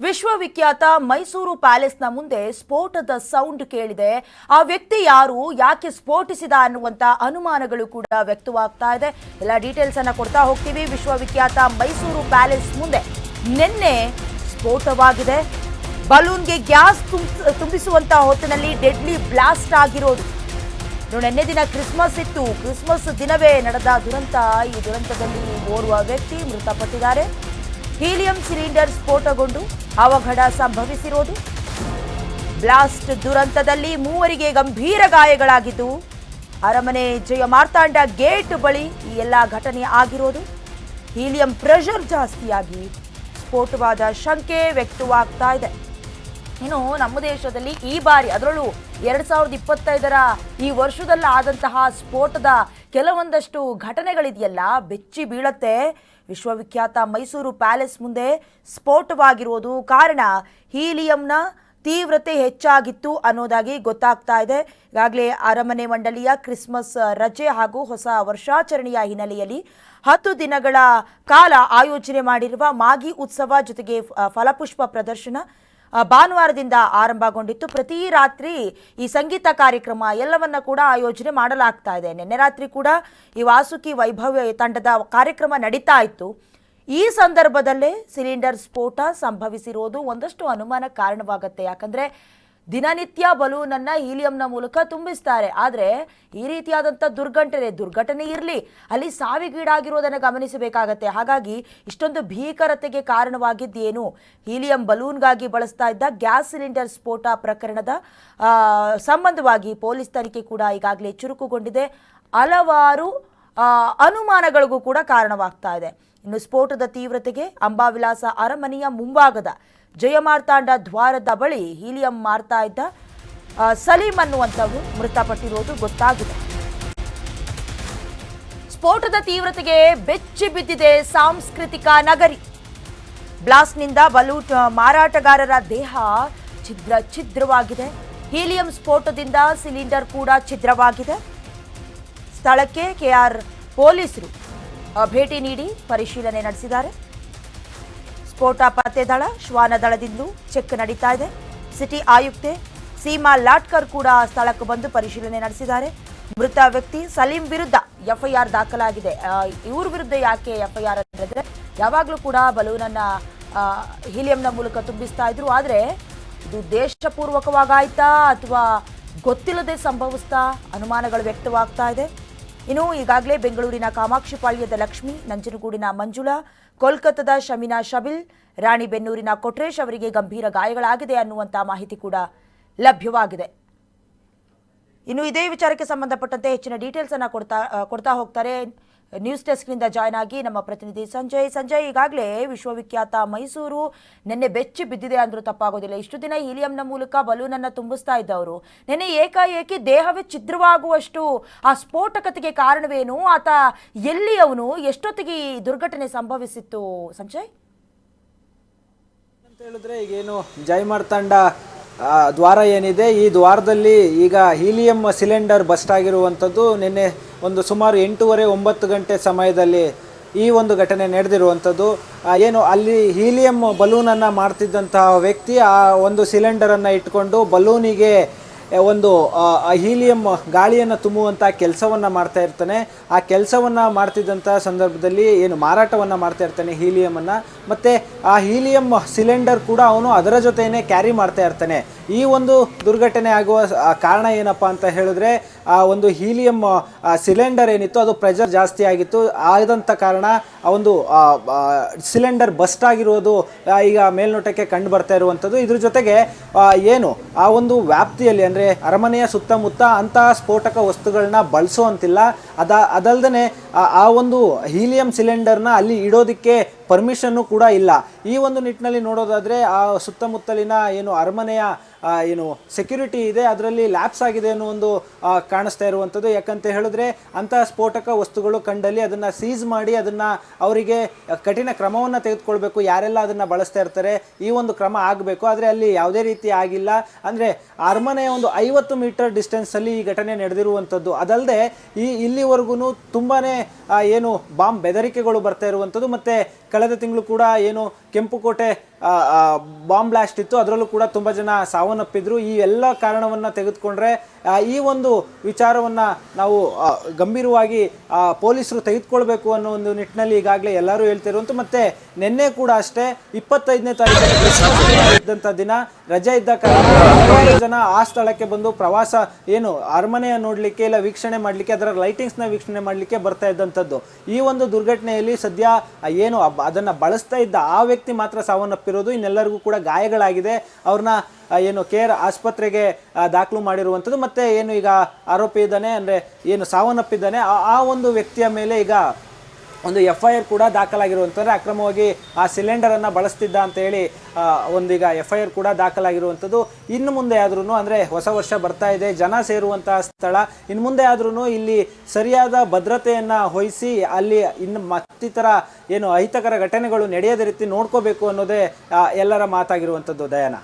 ವಿಶ್ವವಿಖ್ಯಾತ ಮೈಸೂರು ಪ್ಯಾಲೇಸ್ನ ಮುಂದೆ ಸ್ಫೋಟದ ಸೌಂಡ್ ಕೇಳಿದೆ. ಆ ವ್ಯಕ್ತಿ ಯಾರು, ಯಾಕೆ ಸ್ಫೋಟಿಸಿದ ಅನ್ನುವಂತ ಅನುಮಾನಗಳು ಕೂಡ ವ್ಯಕ್ತವಾಗ್ತಾ ಇದೆ. ಎಲ್ಲ ಡೀಟೇಲ್ಸ್ ಅನ್ನ ಕೊಡ್ತಾ ಹೋಗ್ತೀವಿ. ವಿಶ್ವವಿಖ್ಯಾತ ಮೈಸೂರು ಪ್ಯಾಲೇಸ್ ಮುಂದೆ ನಿನ್ನೆ ಸ್ಫೋಟವಾಗಿದೆ. ಬಲೂನ್ಗೆ ಗ್ಯಾಸ್ ತುಂಬಿಸುವಂತ ಹೊತ್ತಿನಲ್ಲಿ ಡೆಡ್ಲಿ ಬ್ಲಾಸ್ಟ್ ಆಗಿರೋದು. ನಿನ್ನೆ ದಿನ ಕ್ರಿಸ್ಮಸ್ ಇತ್ತು. ಕ್ರಿಸ್ಮಸ್ ದಿನವೇ ನಡೆದ ದುರಂತ. ಈ ದುರಂತದಲ್ಲಿ ಓರ್ವ ವ್ಯಕ್ತಿ ಮೃತಪಟ್ಟಿದ್ದಾರೆ. ಹೀಲಿಯಂ ಸಿಲಿಂಡರ್ ಸ್ಫೋಟಗೊಂಡು ಅವಘಡ ಸಂಭವಿಸಿರೋದು. ಬ್ಲಾಸ್ಟ್ ದುರಂತದಲ್ಲಿ ಮೂವರಿಗೆ ಗಂಭೀರ ಗಾಯಗಳಾಗಿದ್ದು ಅರಮನೆ ಜಯ ಮಾರ್ತಾಂಡ ಗೇಟ್ ಬಳಿ ಈ ಎಲ್ಲ ಘಟನೆ ಆಗಿರೋದು. ಹೀಲಿಯಂ ಪ್ರೆಷರ್ ಜಾಸ್ತಿಯಾಗಿ ಸ್ಫೋಟವಾದ ಶಂಕೆ ವ್ಯಕ್ತವಾಗ್ತಾ ಇದೆ. ಇನ್ನು ನಮ್ಮ ದೇಶದಲ್ಲಿ ಈ ಬಾರಿ, ಅದರಲ್ಲೂ 2025ರ ಈ ವರ್ಷದಲ್ಲಿ ಆದಂತಹ ಸ್ಫೋಟದ ಕೆಲವೊಂದಷ್ಟು ಘಟನೆಗಳಿದೆಯಲ್ಲ, ಬೆಚ್ಚಿ ಬೀಳತ್ತೆ. ವಿಶ್ವವಿಖ್ಯಾತ ಮೈಸೂರು ಪ್ಯಾಲೇಸ್ ಮುಂದೆ ಸ್ಫೋಟವಾಗಿರೋದು ಕಾರಣ ಹೀಲಿಯಂನ ತೀವ್ರತೆ ಹೆಚ್ಚಾಗಿತ್ತು ಅನ್ನೋದಾಗಿ ಗೊತ್ತಾಗ್ತಾ ಇದೆ. ಈಗಾಗಲೇ ಅರಮನೆ ಮಂಡಳಿಯ ಕ್ರಿಸ್ಮಸ್ ರಜೆ ಹಾಗೂ ಹೊಸ ವರ್ಷಾಚರಣೆಯ ಹಿನ್ನೆಲೆಯಲ್ಲಿ 10 ದಿನಗಳ ಕಾಲ ಆಯೋಜನೆ ಮಾಡಿರುವ ಮಾಗಿ ಉತ್ಸವ ಜೊತೆಗೆ ಫಲಪುಷ್ಪ ಪ್ರದರ್ಶನ ಭಾನುವಾರದಿಂದ ಆರಂಭಗೊಂಡಿತ್ತು. ಪ್ರತಿ ರಾತ್ರಿ ಈ ಸಂಗೀತ ಕಾರ್ಯಕ್ರಮ ಎಲ್ಲವನ್ನ ಕೂಡ ಆಯೋಜನೆ ಮಾಡಲಾಗ್ತಾ ಇದೆ. ನಿನ್ನೆ ರಾತ್ರಿ ಕೂಡ ಈ ವಾಸುಕಿ ವೈಭವ ತಂಡದ ಕಾರ್ಯಕ್ರಮ ನಡೀತಾ ಇತ್ತು. ಈ ಸಂದರ್ಭದಲ್ಲೇ ಸಿಲಿಂಡರ್ ಸ್ಫೋಟ ಸಂಭವಿಸಿರೋದು ಒಂದಷ್ಟು ಅನುಮಾನ ಕಾರಣವಾಗುತ್ತೆ. ಯಾಕಂದ್ರೆ ದಿನನಿತ್ಯ ಬಲೂನನ್ನ ಹೀಲಿಯಂನ ಮೂಲಕ ತುಂಬಿಸ್ತಾರೆ. ಆದರೆ ಈ ರೀತಿಯಾದಂಥ ದುರ್ಘಟನೆ ಇರಲಿ, ಅಲ್ಲಿ ಸಾವಿಗೀಡಾಗಿರೋದನ್ನು ಗಮನಿಸಬೇಕಾಗತ್ತೆ. ಹಾಗಾಗಿ ಇಷ್ಟೊಂದು ಭೀಕರತೆಗೆ ಕಾರಣವಾಗಿದ್ದೇನು? ಹೀಲಿಯಂ ಬಲೂನ್ಗಾಗಿ ಬಳಸ್ತಾ ಇದ್ದ ಗ್ಯಾಸ್ ಸಿಲಿಂಡರ್ ಸ್ಫೋಟ ಪ್ರಕರಣದ ಸಂಬಂಧವಾಗಿ ಪೊಲೀಸ್ ತನಿಖೆ ಕೂಡ ಈಗಾಗಲೇ ಚುರುಕುಗೊಂಡಿದೆ. ಹಲವಾರು ಅನುಮಾನಗಳಿಗೂ ಕೂಡ ಕಾರಣವಾಗ್ತಾ ಇದೆ. ಇನ್ನು ಸ್ಫೋಟದ ತೀವ್ರತೆಗೆ ಅಂಬಾವಿಲಾಸ ಅರಮನೆಯ ಮುಂಭಾಗದ ಜಯಮಾರ್ತಾಂಡ ದ್ವಾರದ ಬಳಿ ಹೀಲಿಯಂ ಮಾರ್ತಾ ಇದ್ದ ಸಲೀಂ ಅನ್ನುವಂಥವ್ರು ಮೃತಪಟ್ಟಿರೋದು ಗೊತ್ತಾಗಿದೆ. ಸ್ಫೋಟದ ತೀವ್ರತೆಗೆ ಬೆಚ್ಚಿ ಬಿದ್ದಿದೆ ಸಾಂಸ್ಕೃತಿಕ ನಗರಿ. ಬ್ಲಾಸ್ಟ್ನಿಂದ ಬಲೂನ್ ಮಾರಾಟಗಾರರ ದೇಹ ಛಿದ್ರವಾಗಿದೆ. ಹೀಲಿಯಂ ಸ್ಫೋಟದಿಂದ ಸಿಲಿಂಡರ್ ಕೂಡ ಛಿದ್ರವಾಗಿದೆ. ಸ್ಥಳಕ್ಕೆ ಕೆಆರ್ ಪೊಲೀಸರು ಭೇಟಿ ನೀಡಿ ಪರಿಶೀಲನೆ ನಡೆಸಿದ್ದಾರೆ. ಸ್ಫೋಟ ಪತ್ತೆ ದಳ, ಶ್ವಾನ ದಳದಿಂದಲೂ ಚೆಕ್ ನಡೀತಾ ಇದೆ. ಸಿಟಿ ಆಯುಕ್ತೆ ಸೀಮಾ ಲಾಟ್ಕರ್ ಕೂಡ ಸ್ಥಳಕ್ಕೆ ಬಂದು ಪರಿಶೀಲನೆ ನಡೆಸಿದ್ದಾರೆ. ಮೃತ ವ್ಯಕ್ತಿ ಸಲೀಂ ವಿರುದ್ಧ ಎಫ್ಐಆರ್ ದಾಖಲಾಗಿದೆ. ಇವ್ರ ವಿರುದ್ಧ ಯಾಕೆ ಎಫ್ಐಆರ್ ಅಂತಂದ್ರೆ, ಯಾವಾಗಲೂ ಕೂಡ ಬಲೂನನ್ನ ಹೀಲಿಯಂನ ಮೂಲಕ ತುಂಬಿಸ್ತಾ ಇದ್ರು. ಆದರೆ ಇದು ದೇಶಪೂರ್ವಕವಾಗಾಯ್ತಾ ಅಥವಾ ಗೊತ್ತಿಲ್ಲದೆ ಸಂಭವಿಸ್ತಾ ಅನುಮಾನಗಳು ವ್ಯಕ್ತವಾಗ್ತಾ ಇದೆ. ಇನ್ನು ಈಗಾಗಲೇ ಬೆಂಗಳೂರಿನ ಕಾಮಾಕ್ಷಿಪಾಳ್ಯದ ಲಕ್ಷ್ಮಿ, ನಂಜನಗೂಡಿನ ಮಂಜುಳಾ, ಕೋಲ್ಕತ್ತಾದ ಶಮೀನಾ ಶಬಿಲ್, ರಾಣಿಬೆನ್ನೂರಿನ ಕೊಟ್ರೇಶ್ ಅವರಿಗೆ ಗಂಭೀರ ಗಾಯಗಳಾಗಿದೆ ಅನ್ನುವಂಥ ಮಾಹಿತಿ ಕೂಡ ಲಭ್ಯವಾಗಿದೆ. ಇನ್ನು ಇದೇ ವಿಚಾರಕ್ಕೆ ಸಂಬಂಧಪಟ್ಟಂತೆ ಹೆಚ್ಚಿನ ಡೀಟೇಲ್ಸ್ ಅನ್ನ ಕೊಡ್ತಾ ಹೋಗ್ತಾರೆ ನ್ಯೂಸ್ ಡೆಸ್ಕ್ನಿಂದ ಜಾಯ್ನ್ ಆಗಿ ನಮ್ಮ ಪ್ರತಿನಿಧಿ ಸಂಜಯ್. ಈಗಾಗಲೇ ವಿಶ್ವವಿಖ್ಯಾತ ಮೈಸೂರು ನಿನ್ನೆ ಬೆಚ್ಚಿ ಬಿದ್ದಿದೆ ಅಂದ್ರೂ ತಪ್ಪಾಗೋದಿಲ್ಲ. ಇಷ್ಟು ದಿನ ಹೀಲಿಯಂನ ಮೂಲಕ ಬಲೂನನ್ನು ತುಂಬಿಸ್ತಾ ಇದ್ದವರು ನಿನ್ನೆ ಏಕಾಏಕಿ ದೇಹವೇ ಛಿದ್ರವಾಗುವಷ್ಟು ಆ ಸ್ಫೋಟಕತೆಗೆ ಕಾರಣವೇನು? ಆತ ಎಲ್ಲಿ, ಅವನು ಎಷ್ಟೊತ್ತಿಗೆ ಈ ದುರ್ಘಟನೆ ಸಂಭವಿಸಿತ್ತು ಸಂಜಯ್? ಅಂತ ಹೇಳಿದ್ರೆ ಈಗೇನು ಜಯಮಾರ್ತಾಂಡ ದ್ವಾರ ಏನಿದೆ, ಈ ದ್ವಾರದಲ್ಲಿ ಈಗ ಹೀಲಿಯಂ ಸಿಲಿಂಡರ್ ಬಸ್ಟ್ ಆಗಿರುವಂಥದ್ದು ನಿನ್ನೆ ಒಂದು ಸುಮಾರು 8:30-9 ಗಂಟೆ ಸಮಯದಲ್ಲಿ ಈ ಒಂದು ಘಟನೆ ನಡೆದಿರುವಂಥದ್ದು. ಏನು ಅಲ್ಲಿ ಹೀಲಿಯಂ ಬಲೂನನ್ನು ಮಾಡ್ತಿದ್ದಂತಹ ವ್ಯಕ್ತಿ ಆ ಒಂದು ಸಿಲಿಂಡರನ್ನು ಇಟ್ಕೊಂಡು ಬಲೂನಿಗೆ ಒಂದು ಹೀಲಿಯಂ ಗಾಳಿಯನ್ನು ತುಂಬುವಂಥ ಕೆಲಸವನ್ನು ಮಾಡ್ತಾ ಇರ್ತಾನೆ. ಆ ಕೆಲಸವನ್ನು ಮಾಡ್ತಿದ್ದಂಥ ಸಂದರ್ಭದಲ್ಲಿ ಏನು ಮಾರಾಟವನ್ನು ಮಾಡ್ತಾ ಇರ್ತಾನೆ ಹೀಲಿಯಮನ್ನು, ಮತ್ತು ಆ ಹೀಲಿಯಂ ಸಿಲಿಂಡರ್ ಕೂಡ ಅವನು ಅದರ ಜೊತೆಯೇ ಕ್ಯಾರಿ ಮಾಡ್ತಾ ಇರ್ತಾನೆ. ಈ ಒಂದು ದುರ್ಘಟನೆ ಆಗುವ ಕಾರಣ ಏನಪ್ಪ ಅಂತ ಹೇಳಿದ್ರೆ, ಆ ಒಂದು ಹೀಲಿಯಂ ಸಿಲಿಂಡರ್ ಏನಿತ್ತು ಅದು ಪ್ರೆಷರ್ ಜಾಸ್ತಿ ಆಗಿತ್ತು. ಆದಂಥ ಕಾರಣ ಆ ಒಂದು ಸಿಲಿಂಡರ್ ಬಸ್ಟ್ ಆಗಿರೋದು ಈಗ ಮೇಲ್ನೋಟಕ್ಕೆ ಕಂಡು ಬರ್ತಾ ಇರುವಂಥದ್ದು. ಇದ್ರ ಜೊತೆಗೆ ಏನು ಆ ಒಂದು ವ್ಯಾಪ್ತಿಯಲ್ಲಿ ಅಂದರೆ ಅರಮನೆಯ ಸುತ್ತಮುತ್ತ ಅಂತಹ ಸ್ಫೋಟಕ ವಸ್ತುಗಳನ್ನ ಬಳಸುವಂತಿಲ್ಲ. ಅದಲ್ಲದೆ ಆ ಒಂದು ಹೀಲಿಯಂ ಸಿಲಿಂಡರ್ನ ಅಲ್ಲಿ ಇಡೋದಕ್ಕೆ ಪರ್ಮಿಷನ್ನು ಕೂಡ ಇಲ್ಲ. ಈ ಒಂದು ನಿಟ್ಟಿನಲ್ಲಿ ನೋಡೋದಾದರೆ ಆ ಸುತ್ತಮುತ್ತಲಿನ ಏನು ಅರಮನೆಯ ಏನು ಸೆಕ್ಯೂರಿಟಿ ಇದೆ ಅದರಲ್ಲಿ ಲ್ಯಾಪ್ಸ್ ಆಗಿದೆ ಅನ್ನೋ ಒಂದು ಕಾಣಿಸ್ತಾ ಇರುವಂಥದ್ದು. ಯಾಕಂತ ಹೇಳಿದ್ರೆ ಅಂತಹ ಸ್ಫೋಟಕ ವಸ್ತುಗಳು ಕಂಡಲ್ಲಿ ಅದನ್ನು ಸೀಸ್ ಮಾಡಿ ಅದನ್ನು ಅವರಿಗೆ ಕಠಿಣ ಕ್ರಮವನ್ನು ತೆಗೆದುಕೊಳ್ಬೇಕು. ಯಾರೆಲ್ಲ ಅದನ್ನು ಬಳಸ್ತಾ ಇರ್ತಾರೆ ಈ ಒಂದು ಕ್ರಮ ಆಗಬೇಕು. ಆದರೆ ಅಲ್ಲಿ ಯಾವುದೇ ರೀತಿ ಆಗಿಲ್ಲ. ಅಂದರೆ ಅರಮನೆಯ ಒಂದು 50 ಮೀಟರ್ ಡಿಸ್ಟೆನ್ಸಲ್ಲಿ ಈ ಘಟನೆ ನಡೆದಿರುವಂಥದ್ದು. ಅದಲ್ಲದೆ ಇಲ್ಲಿವರೆಗೂ ತುಂಬಾ ಏನು ಬಾಂಬ್ ಬೆದರಿಕೆಗಳು ಬರ್ತಾ ಇರುವಂಥದ್ದು. ಮತ್ತು ಕಳೆದ ತಿಂಗಳು ಕೂಡ ಏನು ಕೆಂಪುಕೋಟೆ ಬಾಂಬ್ ಬ್ಲಾಸ್ಟ್ ಇತ್ತು, ಅದರಲ್ಲೂ ಕೂಡ ತುಂಬ ಜನ ಸಾವನ್ನಪ್ಪಿದ್ರು. ಈ ಎಲ್ಲ ಕಾರಣವನ್ನು ತೆಗೆದುಕೊಂಡ್ರೆ ಈ ಒಂದು ವಿಚಾರವನ್ನು ನಾವು ಗಂಭೀರವಾಗಿ ಪೊಲೀಸರು ತೆಗೆದುಕೊಳ್ಬೇಕು ಅನ್ನೋ ಒಂದು ನಿಟ್ಟಿನಲ್ಲಿ ಈಗಾಗಲೇ ಎಲ್ಲರೂ ಹೇಳ್ತಿರುವಂಥ. ಮತ್ತು ನಿನ್ನೆ ಕೂಡ ಅಷ್ಟೇ 25ನೇ ತಾರೀಕು ಇದ್ದಂಥ ದಿನ ರಜೆ ಇದ್ದ ಕಾರಣ ಹಲವಾರು ಜನ ಆ ಸ್ಥಳಕ್ಕೆ ಬಂದು ಪ್ರವಾಸ ಏನು ಅರಮನೆಯ ನೋಡಲಿಕ್ಕೆ ಇಲ್ಲ ವೀಕ್ಷಣೆ ಮಾಡಲಿಕ್ಕೆ, ಅದರ ಲೈಟಿಂಗ್ಸ್ನ ವೀಕ್ಷಣೆ ಮಾಡಲಿಕ್ಕೆ ಬರ್ತಾ ಇದ್ದಂಥದ್ದು. ಈ ಒಂದು ದುರ್ಘಟನೆಯಲ್ಲಿ ಸದ್ಯ ಏನು ಅದನ್ನು ಬಳಸ್ತಾ ಇದ್ದ ಆ ವ್ಯಕ್ತಿ ಮಾತ್ರ ಸಾವನ್ನಪ್ಪಿರೋದು. ಇನ್ನೆಲ್ಲರಿಗೂ ಕೂಡ ಗಾಯಗಳಾಗಿದೆ. ಅವ್ರನ್ನ ಏನು ಕೇರ್ ಆಸ್ಪತ್ರೆಗೆ ದಾಖಲು ಮಾಡಿರುವಂಥದ್ದು. ಮತ್ತು ಏನು ಈಗ ಆರೋಪಿ ಇದ್ದಾನೆ ಅಂದರೆ ಏನು ಸಾವನ್ನಪ್ಪಿದ್ದಾನೆ ಆ ಒಂದು ವ್ಯಕ್ತಿಯ ಮೇಲೆ ಈಗ ಒಂದು FIR ಕೂಡ ದಾಖಲಾಗಿರುವಂಥದ್ದು. ಅಕ್ರಮವಾಗಿ ಆ ಸಿಲಿಂಡರನ್ನು ಬಳಸ್ತಿದ್ದ ಅಂತ ಹೇಳಿ ಒಂದೀಗ FIR ಕೂಡ ದಾಖಲಾಗಿರುವಂಥದ್ದು. ಇನ್ನು ಮುಂದೆ ಆದ್ರೂ ಅಂದರೆ ಹೊಸ ವರ್ಷ ಬರ್ತಾ ಇದೆ, ಜನ ಸೇರುವಂತಹ ಸ್ಥಳ, ಇನ್ನು ಮುಂದೆ ಆದ್ರೂ ಇಲ್ಲಿ ಸರಿಯಾದ ಭದ್ರತೆಯನ್ನು ವಹಿಸಿ ಅಲ್ಲಿ ಇನ್ನು ಮತ್ತಿತರ ಏನು ಅಹಿತಕರ ಘಟನೆಗಳು ನಡೆಯದ ರೀತಿ ನೋಡ್ಕೋಬೇಕು ಅನ್ನೋದೇ ಎಲ್ಲರ ಮಾತಾಗಿರುವಂಥದ್ದು. ದಯಾನ,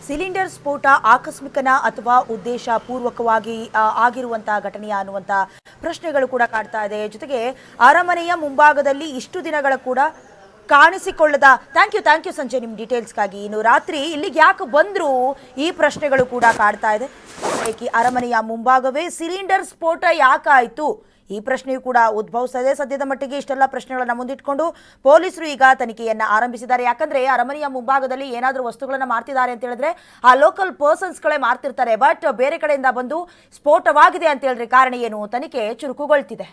ಸಿಲಿಂಡರ್ ಸ್ಫೋಟ ಆಕಸ್ಮಿಕನ ಅಥವಾ ಉದ್ದೇಶ ಪೂರ್ವಕವಾಗಿ ಆಗಿರುವಂತಹ ಘಟನೆಯ ಅನ್ನುವಂಥ ಪ್ರಶ್ನೆಗಳು ಕೂಡ ಕಾಡ್ತಾ ಇದೆ. ಜೊತೆಗೆ ಅರಮನೆಯ ಮುಂಭಾಗದಲ್ಲಿ ಇಷ್ಟು ದಿನಗಳ ಕೂಡ ಕಾಣಿಸಿಕೊಳ್ಳದ ಥ್ಯಾಂಕ್ ಯು ಸಂಜಯ್ ನಿಮ್ಮ ಡೀಟೇಲ್ಸ್ಗಾಗಿ. ಇನ್ನು ರಾತ್ರಿ ಇಲ್ಲಿಗೆ ಯಾಕೆ ಬಂದ್ರು ಈ ಪ್ರಶ್ನೆಗಳು ಕೂಡ ಕಾಡ್ತಾ ಇದೆ. ಅರಮನೆಯ ಮುಂಭಾಗವೇ ಸಿಲಿಂಡರ್ ಸ್ಫೋಟ ಯಾಕಾಯಿತು ಈ ಪ್ರಶ್ನೆಯೂ ಕೂಡ ಉದ್ಭವಿಸ್ತಾ ಇದೆ. ಸದ್ಯದ ಮಟ್ಟಿಗೆ ಇಷ್ಟೆಲ್ಲ ಪ್ರಶ್ನೆಗಳನ್ನ ಮುಂದಿಟ್ಕೊಂಡು ಪೊಲೀಸರು ಈಗ ತನಿಖೆಯನ್ನ ಆರಂಭಿಸಿದ್ದಾರೆ. ಯಾಕಂದ್ರೆ ಅರಮನೆಯ ಮುಂಭಾಗದಲ್ಲಿ ಏನಾದರೂ ವಸ್ತುಗಳನ್ನ ಮಾರ್ತಿದ್ದಾರೆ ಅಂತ ಹೇಳಿದ್ರೆ ಆ ಲೋಕಲ್ ಪರ್ಸನ್ಸ್ಗಳೇ ಮಾರ್ತಿರ್ತಾರೆ. ಬಟ್ ಬೇರೆ ಕಡೆಯಿಂದ ಬಂದು ಸ್ಫೋಟವಾಗಿದೆ ಅಂತ ಹೇಳಿದ್ರೆ ಕಾರಣ ಏನು, ತನಿಖೆ ಚುರುಕುಗೊಳ್ತಿದೆ.